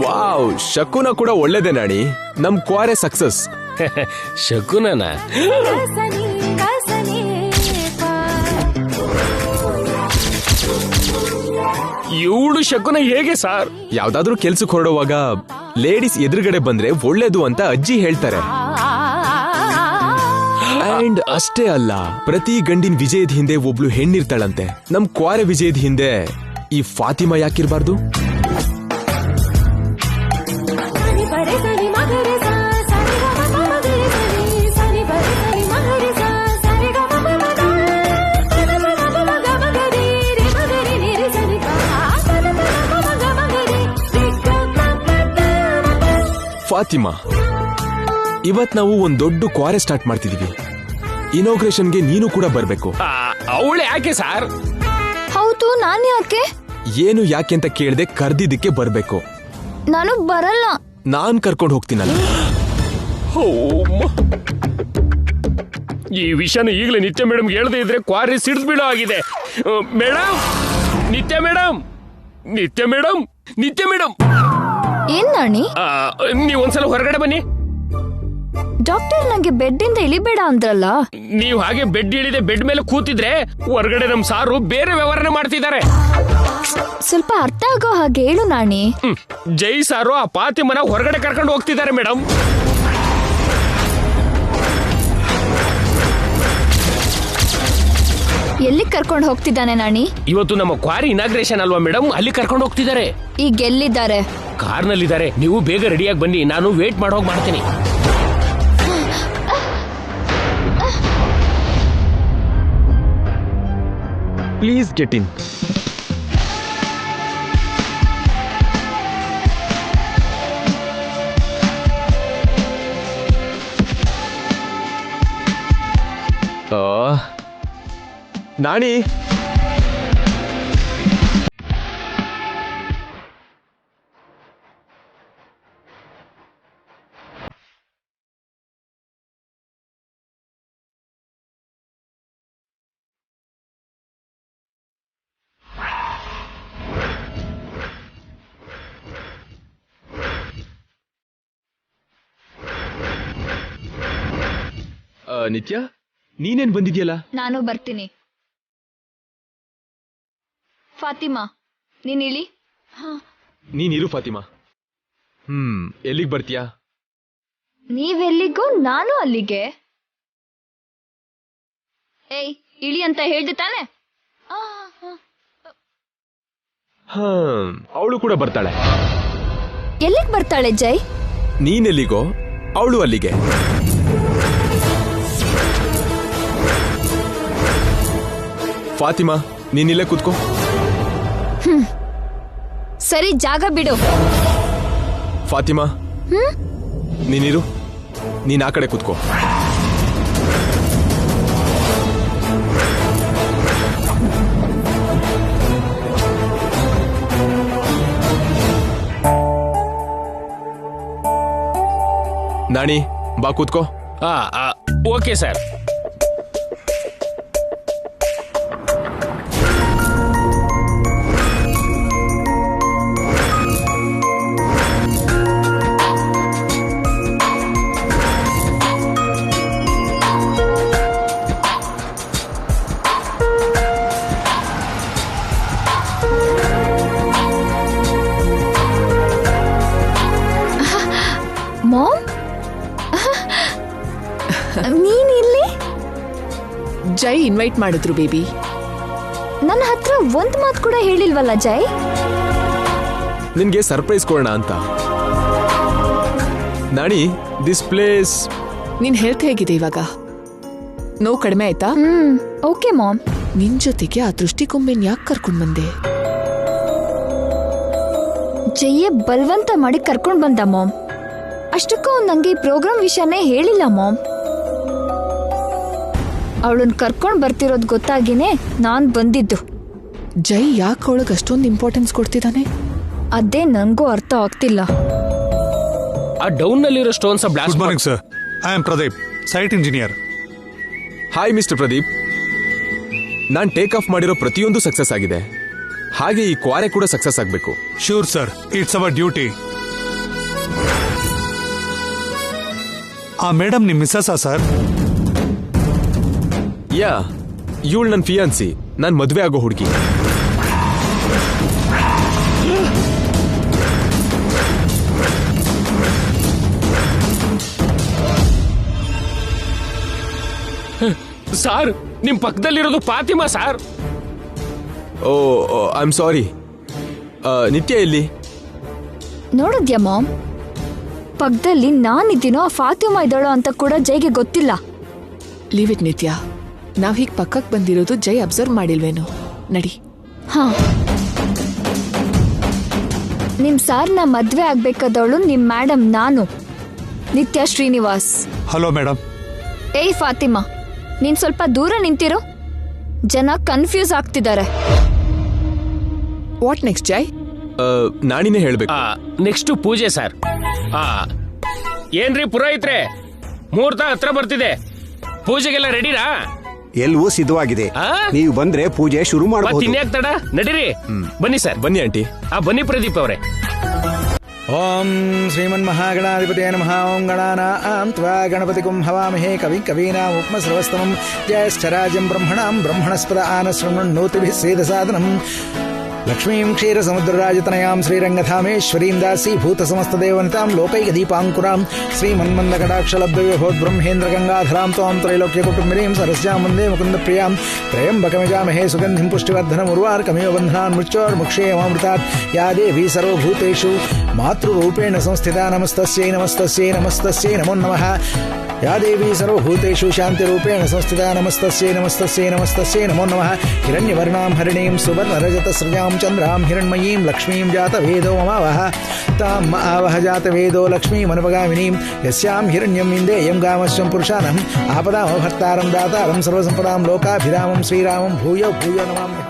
Wow, ಶಕುನ ಕೂಡ ಒಳ್ಳೇದೇ ನಾಣಿ. ನಮ್ ಕ್ವಾರೆ ಸಕ್ಸಸ್. ಶಕುನನ ಇವಳು ಶಕುನ ಹೇಗೆ ಸಾರ್? ಯಾವ್ದಾದ್ರೂ ಕೆಲ್ಸಕ್ಕೆ ಹೊರಡುವಾಗ ಲೇಡೀಸ್ ಎದುರುಗಡೆ ಬಂದ್ರೆ ಒಳ್ಳೇದು ಅಂತ ಅಜ್ಜಿ ಹೇಳ್ತಾರೆ. ಅಂಡ್ ಅಷ್ಟೇ ಅಲ್ಲ, ಪ್ರತಿ ಗಂಡಿನ ವಿಜಯದ ಹಿಂದೆ ಒಬ್ಳು ಹೆಣ್ಣಿರ್ತಾಳಂತೆ. ನಮ್ ಕ್ವಾರೆ ವಿಜಯದ ಹಿಂದೆ ಈ ಫಾತಿಮಾ ಯಾಕಿರ್ಬಾರ್ದು? ಫಾತಿಮಾ, ಇವತ್ ನಾವು ಒಂದ್ ದೊಡ್ಡ ಕ್ವಾರೆ ಸ್ಟಾರ್ಟ್ ಮಾಡ್ತಿದೀವಿ. ಇನಾಗ್ರೇಷನ್ಗೆ ನೀನು ಕೂಡ ಬರ್ಬೇಕು. ಅವಳು ಯಾಕೆ ಸಾರ್? ಹೌದು, ನಾನು ಯಾಕೆ? ಏನು ಯಾಕೆ ಅಂತ ಕೇಳ್ದೆ, ಕರ್ದಿದ್ದಕ್ಕೆ ಬರ್ಬೇಕು. ನಾನು ಬರಲ್ಲ. ನಾನ್ ಕರ್ಕೊಂಡು ಹೋಗ್ತೀನಲ್ಲ. ಈ ವಿಷಯನ ಈಗಲೇ ನಿತ್ಯ ಮೇಡಮ್ ಹೇಳ್ದೆ ಇದ್ರೆ ಕ್ವಾರಿ ಸಿಡ್ದು ಬಿಡೋ ಆಗಿದೆ. ಮೇಡಮ್, ನಿತ್ಯ ಮೇಡಮ್, ನಿತ್ಯ ಮೇಡಮ್, ನಿತ್ಯ ಮೇಡಮ್. ಏನ್ ನಾಣಿ? ನೀವೊಂದ್ಸಲ ಹೊರಗಡೆ ಬನ್ನಿ. ಡಾಕ್ಟರ್ ನಂಗೆ ಬೆಡ್ ಇಂದ ಇಳಿಬೇಡ ಅಂದ್ರಲ್ಲ. ನೀವು ಹಾಗೆ ಬೆಡ್ ಇಳಿದೆ ಬೆಡ್ ಮೇಲೆ ಕೂತಿದ್ರೆ ಹೊರಗಡೆ ನಮ್ ಸಾರು ಬೇರೆ ವ್ಯವಹಾರ ಮಾಡ್ತಿದ್ದಾರೆ. ಸ್ವಲ್ಪ ಅರ್ಥ ಆಗೋ ಹಾಗೆ ಹೇಳು ನಾಣಿ. ಜೈ ಸಾರು ಆ ಫಾತಿಮನ ಹೊರಗಡೆ ಕರ್ಕೊಂಡು ಹೋಗ್ತಿದ್ದಾರೆ ಮೇಡಮ್. ಎಲ್ಲಿ ಕರ್ಕೊಂಡು ಹೋಗ್ತಿದ್ದಾನೆ ನಾಣಿ? ಇವತ್ತು ನಮ್ಮ ಕ್ವಾರಿ ಇನಾಗ್ರೇಷನ್ ಅಲ್ವಾ ಮೇಡಮ್, ಅಲ್ಲಿ ಕರ್ಕೊಂಡು ಹೋಗ್ತಿದ್ದಾರೆ. ಈಗ ಎಲ್ಲಿದ್ದಾರೆ? ಕಾರ್ನಲ್ಲಿದ್ದಾರೆ. ನೀವು ಬೇಗ ರೆಡಿಯಾಗಿ ಬನ್ನಿ, ನಾನು ವೇಟ್ ಮಾಡೋಗಿ ಮಾಡ್ತೀನಿ. Please get in. ನಾಣಿ, ನಿತ್ಯ, ನೀನೇನ್ ಬಂದಿದ್ಯಲ್ಲ? ನಾನು ಬರ್ತೀನಿ. ಫಾತಿಮಾ, ನೀನ್ ಇಳಿ. ನೀನಿರು ಫಾತಿಮಾ. ಎಲ್ಲಿಗ್ ಬರ್ತೀಯಾ? ನೀವೆಲ್ಲಿಗೂ ನಾನು ಅಲ್ಲಿಗೆ. ಏಯ್, ಇಳಿ ಅಂತ ಹೇಳ್ದೆ ತಾನೆ? ಅವಳು ಕೂಡ ಬರ್ತಾಳೆ. ಎಲ್ಲಿಗ್ ಬರ್ತಾಳೆ ಜೈ? ನೀನೆಲ್ಲಿಗೋ ಅವಳು ಅಲ್ಲಿಗೆ. ಫಾತಿಮಾ, ನೀನಿಲ್ಲೇ ಕೂತ್ಕೋ. ಸರಿ, ಜಾಗ ಬಿಡು. ಫಾತಿಮಾ, ನೀನಿರು. ನೀನ್ ಆ ಕಡೆ ಕೂತ್ಕೋ. ನಾಣಿ, ಬಾ ಕೂತ್ಕೋ. Okay sir. ಮಾಮ್, ನೀನಿಲ್ಲಿ? ಜೈ ಇನ್ವೈಟ್ ಮಾಡಿದ್ರು ಬೇಬಿ. ನನ್ನ ಹತ್ರ ಒಂದ್ ಮಾತು ಕೂಡ ಹೇಳಿಲ್ವಲ್ಲ ಜೈ? ನಿನ್ಗೆ ಸರ್ಪ್ರೈಸ್ ಕೊಡೋಣ ಅಂತ. Naani, this place. ನಿನ್ ಹೆಲ್ತ್ ಹೇಗಿದೆ ಇವಾಗ? ನೋವು ಕಡಿಮೆ ಆಯ್ತಾ? Okay mom. ನಿನ್ ಜೊತೆಗೆ ಆ ದೃಷ್ಟಿಕೊಂಬೆನ್ ಯಾಕೆ ಕರ್ಕೊಂಡ್ ಬಂದೆ? ಜೈಯೇ ಬಲವಂತ ಮಾಡಿ ಕರ್ಕೊಂಡ್ ಬಂದ ಮಾಮ್. ಅಷ್ಟಕ್ಕೂ ನಂಗೆ ಈ ಪ್ರೋಗ್ರಾಮ್ ವಿಷಯನೇ ಹೇಳಿಲ್ಲ ಮಾಮ್. ಅವಳನ್ನ ಕರ್ಕೊಂಡ್ ಬರ್ತಿರೋದ್ ಗೊತ್ತಾಗಿನೇ ನಾನ್ ಬಂದಿದ್ದು. ಜೈ ಯಾಕೆ ಅವಳಿಗೆ ಅಷ್ಟೊಂದು ಇಂಪಾರ್ಟೆನ್ಸ್ ಕೊಡ್ತಿದ್ದಾನೆ? ಅದೇ ನನ್ಗೂ ಅರ್ಥ ಆಗ್ತಿಲ್ಲ. ಆ ಡೌನ್ ನಲ್ಲಿರೋ stones blast. Good morning sir, I am Pradeep. Site engineer. Hi mister Pradeep. Non take off ಮಾಡಿರೋ ಪ್ರತಿಯೊಂದು ಸಕ್ಸಸ್ ಆಗಿದೆ, ಹಾಗೆ ಈ ಕ್ವಾರೆ ಕೂಡ ಸಕ್ಸಸ್ ಆಗಬೇಕು. Sure sir, it's hour duty. ಆ ಮೇಡಮ್ ನಿಮ್ ಮಿಸ್ಸಸ್ಸಾ ಸರ್? ಯಾ, ಇವಳು ನನ್ನ ಫಿಯಾನ್ಸಿ, ನಾನ್ ಮದ್ವೆ ಆಗೋ ಹುಡುಗಿ. ಸಾರ್, ನಿಮ್ ಪಕ್ಕದಲ್ಲಿರೋದು Fatima sir. Oh, I am sorry. Nitya ಎಲ್ಲಿ? ನೋಡಿದ್ಯಾ ಮಾಮ್, ಪಕ್ಕದಲ್ಲಿ ನಾನಿದ್ದೀನೋ ಆ ಫಾತಿಮಾ ಇದ್ದಾಳೋ ಅಂತ ಕೂಡ ಜೈಗೆ ಗೊತ್ತಿಲ್ಲ. ಲೀವ್ ಇಟ್ ನಿತ್ಯ. ನಾವ್ ಹೀಗ್ ಪಕ್ಕಕ್ ಬಂದಿರೋದು ಜೈ ಅಬ್ಸರ್ವ್ ಮಾಡಿಲ್ವೇನೋ. ನಡಿ. ಹಾ, ನಿಮ್ ಸಾರ್ನ ಮದ್ವೆ ಆಗ್ಬೇಕಾದವಳು ನಿಮ್ ಮೇಡಮ್ ನಾನು, ನಿತ್ಯ ಶ್ರೀನಿವಾಸ್. Hello madam. ಏಯ್ ಫಾತಿಮಾ, ನೀನ್ ಸ್ವಲ್ಪ ದೂರ ನಿಂತಿರೋ, ಜನ ಕನ್ಫ್ಯೂಸ್ ಆಗ್ತಿದ್ದಾರೆ. ವಾಟ್ ನೆಕ್ಸ್ಟ್ ಜೈ? ನಾನಿನೇ ಹೇಳ್ಬೇಕು. ನೆಕ್ಸ್ಟ್ ಪೂಜೆ ಸರ್. ಏನ್ರಿ ಪುರೋಹಿತ್ರೆ, ಮುಹೂರ್ತ ಹತ್ರ ಬರ್ತಿದೆ, ಪೂಜೆಗೆಲ್ಲ ರೆಡಿನಾ? ಎಲ್ಲವೂ ಸಿದ್ಧವಾಗಿದೆ. ನೀವು ಬಂದ್ರೆ ಪೂಜೆ ಶುರು ಮಾಡಬಹುದು. ಇನ್ಯಾಕ್ ತಡ, ನಡೀರಿ. ಬನ್ನಿ ಸರ್. ಬನ್ನಿ ಆಂಟಿ. ಬನ್ನಿ ಪ್ರದೀಪ್ ಅವರೇ. ಓಂ ಶ್ರೀಮನ್ಮಹಾಗಣಾಧಿಪತೇ ನಮಃ. ಓಂ ಗಣಾನಾಂ ತ್ವಾ ಗಣಪತಿಗುಂ ಹವಾಮಹೇ ಕವಿಂ ಕವೀನಾಂ ಉಪಮಶ್ರವಸ್ತಮಂ ಜ್ಯೇಷ್ಠರಾಜಂ ಬ್ರಹ್ಮಣಾಂ ಬ್ರಹ್ಮಣಸ್ಪದ ಆನಶೃಣ್ವನ್ನೋತಿಭಿಃ ಸೇದಸಾದನಂ ಲಕ್ಷ್ಮೀಂ ಕ್ಷೀರಸಮುದ್ರರಾಜತನಯಾಂ ಶ್ರೀರಂಗಧಾಮೇಶ್ವರೀಂ ದಾಸೀಭೂತಸಮಸ್ತದೇವನಿತಾಂ ಲೋಕೈಕದೀಪಾಂಕುರಾಂ ಶ್ರೀಮನ್ಮಂದಕಟಾಕ್ಷಲಬ್ಧವಿಭೋದ್ಬ್ರಹ್ಮೇಂದ್ರಗಂಗಾಧರಾಂ ತ್ವಾಂ ತ್ರೈಲೋಕ್ಯಕುಟುಂಬಿನೀಂ ಸರಸ್ಯಾಂ ವಂದೇ ಮುಕುಂದಪ್ರಿಯಾಂ ತ್ರಯಂಬಕಮಿಜಾಮಹೇ ಸುಗಂಧಿಂ ಪುಷ್ಟಿವರ್ಧನಂ ಉರ್ವಾರ್ಕಮಿವ ಬಂಧನಾನ್ ಮೃತ್ಯೋರ್ಮುಕ್ಷೇಮಾಮೃತಾತ್ ಯಾ ದೇವಿ ಸರ್ವಭೂತೇಷು ಮಾತೃರೂಪೇಣ ಸಂಸ್ಥಿತಾ ನಮಸ್ತಸ್ಯೈ ನಮಸ್ತಸ್ಯೈ ನಮಸ್ತಸ್ಯೈ ನಮೋ ನಮಃ. ಯಾ ದೇವಿ ಸರ್ವಭೂತೇಷು ಶಾಂತಿರೂಪೇಣ ಸಂಸ್ಥಿತಾ ನಮಸ್ತಸ್ಯೈ ನಮಸ್ತಸ್ಯೈ ನಮಸ್ತಸ್ಯೈ ನಮೋ ನಮಃ. ಹಿರಣ್ಯವರ್ಣಾಂ ಹರಿಣೀಂ ಸುವರ್ಣರಜತಸೃಜಾಂ ಚಂದ್ರಾಂ ಹಿರಣ್ಮಯೀಂ ಲಕ್ಷ್ಮೀಂ ಜಾತವೇದೋ ಮಮಾವಹ ತಾಂ ಆವಹ ಜಾತವೇದೋ ಲಕ್ಷ್ಮೀಮನುಪಗಾಮಿನೀಂ ಯಸ್ಯಾಂ ಹಿರಣ್ಯಂ ಇಂದೇಯಂ ಗಾಮಶ್ವಂ ಪುರುಷಾನಂ ಆಪದಾಮಭರ್ತಾರಂ ದಾತಾರಂ ಸರ್ವಸಂಪದಾಂ ಲೋಕಾಭಿರಾಮಂ ಶ್ರೀರಾಮಂ ಭೂಯೋ ಭೂಯೋ ನಮಾಮ್ಯಹಂ.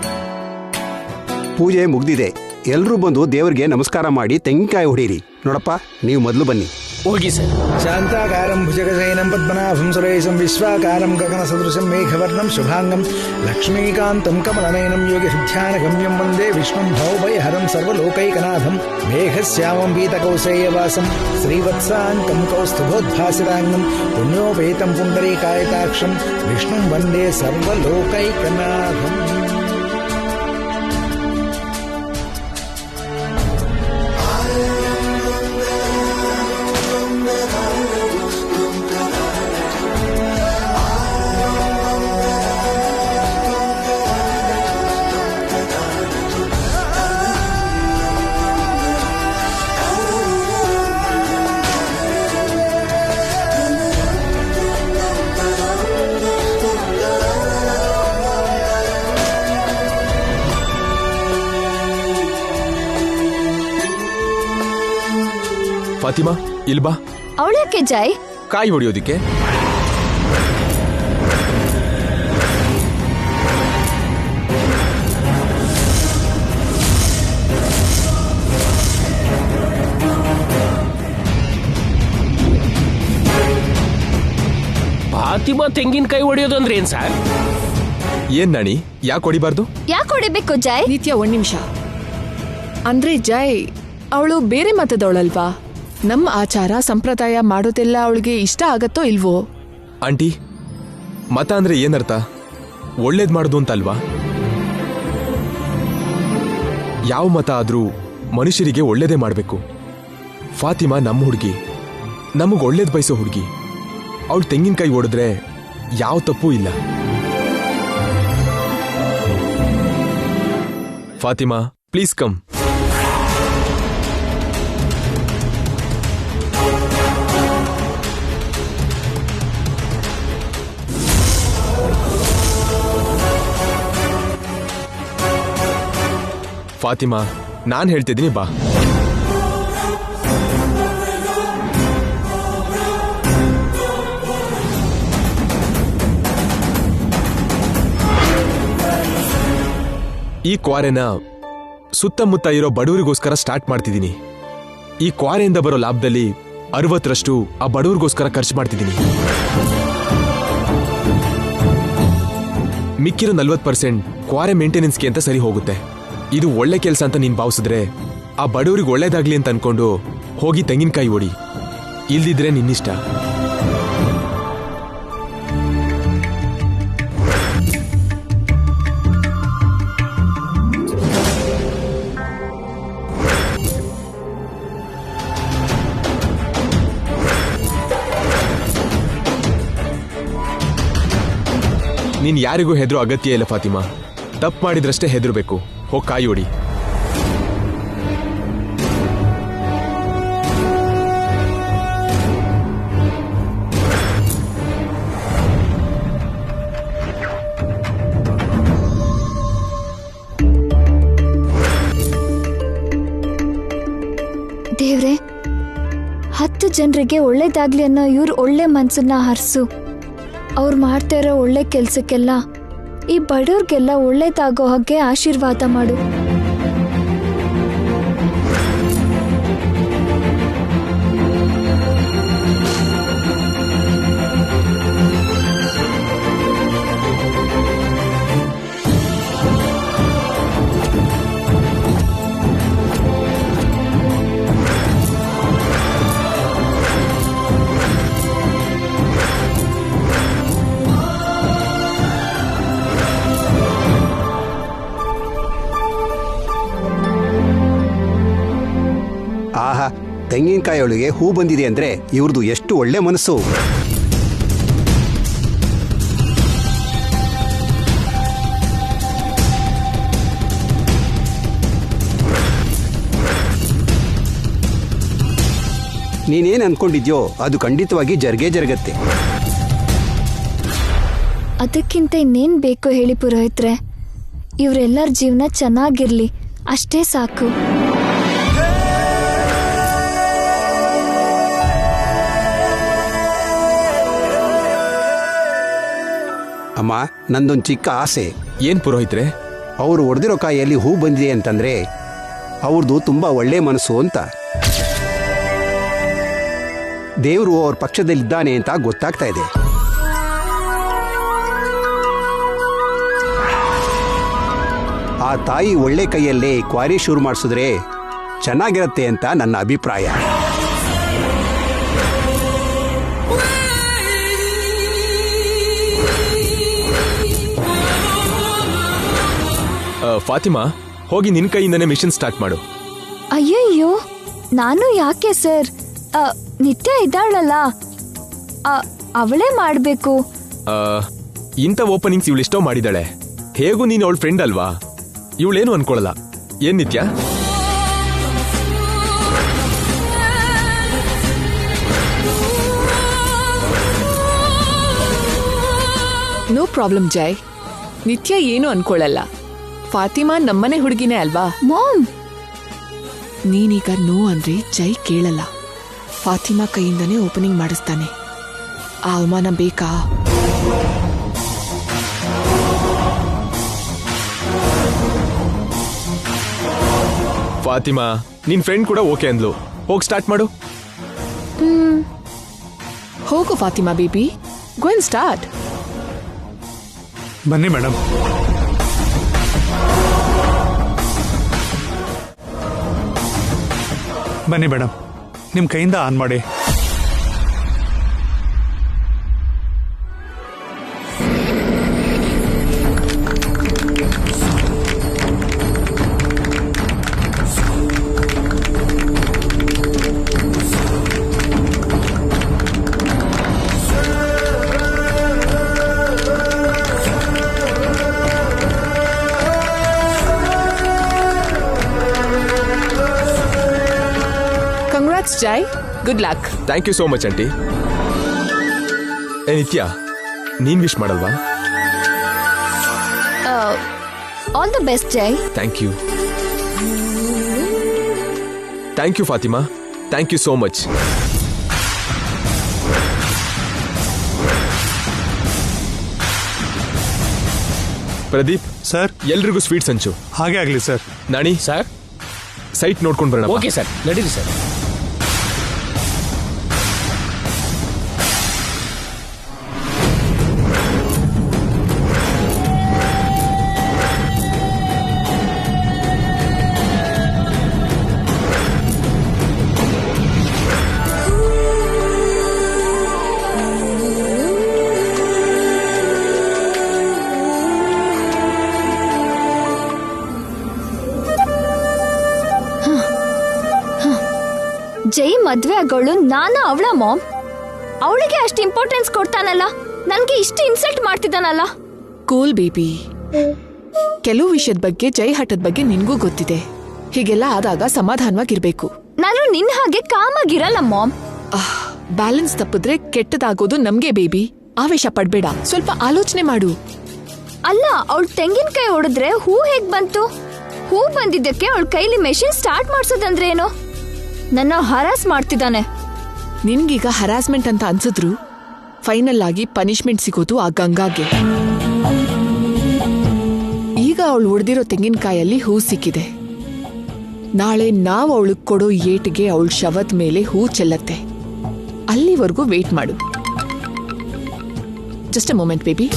ಪೂಜೆ ಮುಗ್ದಿದೆ. ಎಲ್ಲರೂ ಬಂದು ದೇವರಿಗೆ ನಮಸ್ಕಾರ ಮಾಡಿ ತೆಂಗಿನಕಾಯಿ ಹೊಡೀರಿ. ನೋಡಪ್ಪ, ನೀವು ಮೊದಲು ಬನ್ನಿ. ಹೋಗಿ ಸರ್. ಶಾಂತಾಕಾರಂ ಭುಜಗಶಯನಂ ಪದ್ಮನಾಭಂ ಸುರೇಶಂ ವಿಶ್ವಾಕಾರಂ ಗಗನಸದೃಶಂ ಮೇಘವರ್ಣಂ ಶುಭಾಂಗಂ ಲಕ್ಷ್ಮೀಕಾಂತಂ ಕಮಲನಯನಂ ಯೋಗಿಹೃಧ್ಯಾನಗಮ್ಯಂ ವಂದೇ ವಿಷ್ಣುಂ ಭವಭಯಹರಂ ಸರ್ವಲೋಕೈಕನಾಥಂ ಮೇಘಶ್ಯಾಮಂ ಪೀತಕೌಸೇಯವಾಸಂ ಶ್ರೀವತ್ಸಾಂಕಂ ಕೌಸ್ತುಭೋದ್ಭಾಸಿತಾಂಗಂ ಪುಣ್ಯೋಪೇತಂ ಪುಂಡರೀಕಾಯತಾಕ್ಷಂ ವಿಷ್ಣುಂ ವಂದೇ ಸರ್ವಲೋಕೈಕನಾಥಂ. ಫಾತಿಮಾ, ಇಲ್ಬಾ. ಅವಳ್ಯಾಕೆ ಜೈ? ಕಾಯಿ ಹೊಡಿಯೋದಿಕ್ಕೆ. ಫಾತಿಮಾ ತೆಂಗಿನಕಾಯಿ ಹೊಡೆಯೋದು ಅಂದ್ರೆ ಏನ್ ಸರ್? ಏನ್ ನಾಣಿ, ಯಾಕೆ ಹೊಡಿಬಾರ್ದು? ಯಾಕೆ ಹೊಡಿಬೇಕು ಜೈ? ನಿತ್ಯ, ಒಂದ್ ನಿಮಿಷ. ಅಂದ್ರೆ ಜೈ ಅವಳು ಬೇರೆ ಮತದವಳಲ್ವಾ? ನಮ್ಮ ಆಚಾರ ಸಂಪ್ರದಾಯ ಮಾಡೋದೆಲ್ಲ ಅವಳಿಗೆ ಇಷ್ಟ ಆಗತ್ತೋ ಇಲ್ವೋ? ಆಂಟಿ, ಮತ ಅಂದ್ರೆ ಏನರ್ಥ? ಒಳ್ಳೇದ್ ಮಾಡುದು ಅಂತ ಅಲ್ವಾ? ಯಾವ ಮತ ಆದ್ರೂ ಮನುಷ್ಯರಿಗೆ ಒಳ್ಳೇದೇ ಮಾಡ್ಬೇಕು. ಫಾತಿಮಾ ನಮ್ಮ ಹುಡುಗಿ, ನಮಗ್ ಒಳ್ಳೇದ್ ಬಯಸೋ ಹುಡುಗಿ. ಅವಳು ತೆಂಗಿನಕಾಯಿ ಓಡಿದ್ರೆ ಯಾವ ತಪ್ಪೂ ಇಲ್ಲ. Fatima, please come. ಫಾತಿಮಾ, ನಾನ್ ಹೇಳ್ತಿದ್ದೀನಿ, ಬಾ. ಈ ಕ್ವಾರೆನ ಸುತ್ತಮುತ್ತ ಇರೋ ಬಡವರಿಗೋಸ್ಕರ ಸ್ಟಾರ್ಟ್ ಮಾಡ್ತಿದ್ದೀನಿ. ಈ ಕ್ವಾರೆಯಿಂದ ಬರೋ ಲಾಭದಲ್ಲಿ 60% ಆ ಬಡವ್ರಿಗೋಸ್ಕರ ಖರ್ಚು ಮಾಡ್ತಿದ್ದೀನಿ. ಮಿಕ್ಕಿರೋ 40% ಕ್ವಾರೆ ಮೇಂಟೆನೆನ್ಸ್ಗೆ ಅಂತ ಸರಿ ಹೋಗುತ್ತೆ. ಇದು ಒಳ್ಳೆ ಕೆಲಸ ಅಂತ ನೀನ್ ಭಾವಿಸಿದ್ರೆ ಆ ಬಡವ್ರಿಗೆ ಒಳ್ಳೇದಾಗ್ಲಿ ಅಂತ ಅನ್ಕೊಂಡು ಹೋಗಿ ತೆಂಗಿನಕಾಯಿ ಹೊಡಿ. ಇಲ್ದಿದ್ರೆ ನಿನ್ನಿಷ್ಟ. ನೀನ್ ಯಾರಿಗೂ ಹೆದರೋ ಅಗತ್ಯ ಇಲ್ಲ ಫಾತಿಮಾ. ತಪ್ಪು ಮಾಡಿದ್ರಷ್ಟೇ ಹೆದರ್ಬೇಕು. ಹೋಗಿ ಕಾಯಿ ಹೊಡಿ. ದೇವ್ರೆ, 10 ಜನರಿಗೆ ಒಳ್ಳೇದಾಗ್ಲಿ ಅನ್ನೋ ಇವ್ರ ಒಳ್ಳೆ ಮನ್ಸನ್ನ ಹರಿಸು. ಅವ್ರು ಮಾಡ್ತಾ ಇರೋ ಒಳ್ಳೆ ಕೆಲ್ಸಕ್ಕೆಲ್ಲ ಈ ಬಡವ್ರಿಗೆಲ್ಲ ಒಳ್ಳೇದಾಗೋ ಹಾಗೆ ಆಶೀರ್ವಾದ ಮಾಡು. ಆಹಾ, ತೆಂಗಿನಕಾಯಿಯೊಳಗೆ ಹೂ ಬಂದಿದೆ ಅಂದ್ರೆ ಇವ್ರದ್ದು ಎಷ್ಟು ಒಳ್ಳೆ ಮನಸ್ಸು. ನೀನೇನ್ ಅನ್ಕೊಂಡಿದ್ಯೋ ಅದು ಖಂಡಿತವಾಗಿ ಜರುಗತ್ತೆ. ಅದಕ್ಕಿಂತ ಇನ್ನೇನ್ ಬೇಕು ಹೇಳಿ ಪುರೋಹಿತ್ರೆ? ಇವರೆಲ್ಲರ ಜೀವನ ಚೆನ್ನಾಗಿರ್ಲಿ, ಅಷ್ಟೇ ಸಾಕು. ಅಮ್ಮ, ನಂದೊಂದು ಚಿಕ್ಕ ಆಸೆ. ಏನ್ ಪುರೋಹಿತ್ರೆ? ಅವರು ಹೊಡೆದಿರೋ ಕಾಯಿಯಲ್ಲಿ ಹೂ ಬಂದಿದೆ ಅಂತಂದ್ರೆ ಅವ್ರದ್ದು ತುಂಬಾ ಒಳ್ಳೆ ಮನಸ್ಸು ಅಂತ. ದೇವರು ಅವ್ರ ಪಕ್ಷದಲ್ಲಿದ್ದಾನೆ ಅಂತ ಗೊತ್ತಾಗ್ತಾ ಇದೆ. ಆ ತಾಯಿ ಒಳ್ಳೆ ಕೈಯಲ್ಲೇ ಕ್ವಾರಿ ಶುರು ಮಾಡಿಸಿದ್ರೆ ಚೆನ್ನಾಗಿರತ್ತೆ ಅಂತ ನನ್ನ ಅಭಿಪ್ರಾಯ. ಫಾತಿಮಾ, ಹೋಗಿ ನಿನ್ ಕೈಯಿಂದನೇ ಮಿಷನ್ ಸ್ಟಾರ್ಟ್ ಮಾಡು. ಅಯ್ಯಯ್ಯೋ, ನಾನು ಯಾಕೆ ಸರ್? ನಿತ್ಯ ಇದ್ದಾಳಲ್ಲ, ಅವಳೇ ಮಾಡ್ಬೇಕು. ಇಂಥ ಓಪನಿಂಗ್ಸ್ ಇವಳಿಷ್ಟೋ ಮಾಡಿದಾಳೆ. ಹೇಗೂ ನೀನು ಅವಳ ಫ್ರೆಂಡ್ ಅಲ್ವಾ? ಇವಳೇನು ಅನ್ಕೊಳ್ಳಲ್ಲ. ಏನ್ ನಿತ್ಯ? ನೋ ಪ್ರಾಬ್ಲಮ್ ಜೈ. ನಿತ್ಯ ಏನು ಅನ್ಕೊಳ್ಳಲ್ಲ. ಫಾತಿಮಾ ನಮ್ಮನೆ ಹುಡುಗಿನೇ ಅಲ್ವಾ? ಮಾಮ್, ನೀನೀಗ ನೋ ಅಂದ್ರೆ ಜೈ ಕೇಳಲ್ಲ. ಫಾತಿಮಾ ಕೈಯಿಂದನೇ ಓಪನಿಂಗ್ ಮಾಡಿಸ್ತಾನೆ. ಆ ಅವಮಾನ ಬೇಕಾ? ಫಾತಿಮಾ, ನಿನ್ ಫ್ರೆಂಡ್ ಕೂಡ ಓಕೆ ಅಂದ್ಲು. ಹೋಗಿ ಸ್ಟಾರ್ಟ್ ಮಾಡು. ಹೋಗು Fatima baby, go and start. ಬನ್ನಿ ಮೇಡಮ್. ಬನ್ನಿ ಮೇಡಮ್, ನಿಮ್ಮ ಕೈಯಿಂದ ಆನ್ ಮಾಡಿ. Congrats Jai, good luck. Thank you so much aunty. ಏ ನಿತ್ಯ, ನೀನ್ ವಿಶ್ ಮಾಡಲ್ವಾ? All the best Jai. Thank you. Thank you Fatima, thank you so much. Pradeep sir, ಎಲ್ರಿಗೂ ಸ್ವೀಟ್ಸ್ ಹಂಚು. ಹಾಗೆ ಆಗಲಿ ಸರ್. ನಾಣಿ ಸರ್, ಸೈಟ್ ನೋಡ್ಕೊಂಡು ಬರೋಣ. ಓಕೆ ಸರ್, ನಡೀರಿ ಸರ್. ಜೈ ಮದ್ವೆ ಆಗೋಳು ನಾನು ಅವಳ ಮಾಮ್. ಅವಳಿಗೆ ಅಷ್ಟು ಇಂಪಾರ್ಟೆನ್ಸ್ ಕೊಡ್ತಾನಲ್ಲ, ನನ್ಗೆ ಇಷ್ಟು ಇನ್ಸಲ್ಟ್ ಮಾಡ್ತಿದ್ದಾನಲ್ಲ. ಕೂಲ್ ಬೇಬಿ, ಕೆಲವು ವಿಷಯದ ಬಗ್ಗೆ ಜೈ ಹಠದ ಬಗ್ಗೆ ನಿನ್ಗೂ ಗೊತ್ತಿದೆ. ಹೀಗೆಲ್ಲ ಆದಾಗ ಸಮಾಧಾನವಾಗಿರ್ಬೇಕು. ನಾನು ನಿನ್ ಹಾಗೆ ಕಾಮಾಗಿರಲ್ಲ ಮಾಮ್. ಬ್ಯಾಲೆನ್ಸ್ ತಪ್ಪಿದ್ರೆ ಕೆಟ್ಟದಾಗೋದು ನಮ್ಗೆ ಬೇಬಿ. ಆವೇಶ ಪಡ್ಬೇಡ, ಸ್ವಲ್ಪ ಆಲೋಚನೆ ಮಾಡು. ಅಲ್ಲ, ಅವಳು ತೆಂಗಿನಕಾಯಿ ಹೊಡೆದ್ರೆ ಹೂ ಹೇಗ್ ಬಂತು? ಹೂ ಬಂದಿದ್ದಕ್ಕೆ ಅವಳ ಕೈಲಿ ಮೆಷಿನ್ ಸ್ಟಾರ್ಟ್ ಮಾಡ್ಸೋದಂದ್ರೆ ಏನು? ನನ್ನ ಹರಾಸ್ ಮಾಡ್ತಿದ್ದಾನೆ. ನಿನ್ಗೀಗ ಹರಾಸ್ಮೆಂಟ್ ಅಂತ ಅನ್ಸಿದ್ರು ಫೈನಲ್ ಆಗಿ ಪನಿಷ್ಮೆಂಟ್ ಸಿಗೋದು ಆ ಗಂಗಾಗೆ. ಈಗ ಅವಳು ಹೊಡೆದಿರೋ ತೆಂಗಿನಕಾಯಲ್ಲಿ ಹೂ ಸಿಕ್ಕಿದೆ. ನಾಳೆ ನಾವು ಅವಳಿಗೆ ಕೊಡೋ ಏಟಿಗೆ ಅವಳ ಶವದ ಮೇಲೆ ಹೂ ಚೆಲ್ಲತ್ತೆ. ಅಲ್ಲಿವರೆಗೂ ವೇಟ್ ಮಾಡು. Just a moment baby.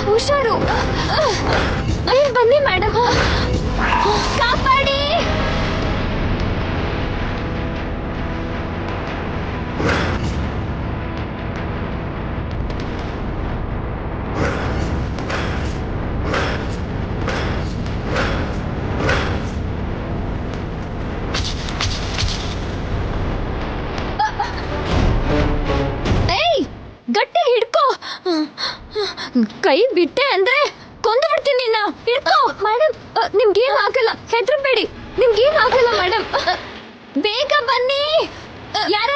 ಹುಷಾರು. ಬನ್ನಿ ಮೇಡಮ್, ಕಾಪಾಡಿ. ಗಟ್ಟಿ ಹಿಡ್ಕೋ. ಕೈ ಬಿಟ್ಟೆ ಅಂದ್ರೆ ಕೊಂದು ಬಿಡ್ತೀನಿ ನಿನ್ನ. ಹಿಡ್ಕೋ ಮೇಡಮ್. ನಿಮ್ಗೇನು ಆಗಲ್ಲ, ಹೆದರಬೇಡಿ. ನಿಮ್ಗೇನು ಆಗಲ್ಲ ಮೇಡಮ್. ಬೇಗ ಬನ್ನಿ. ಯಾರ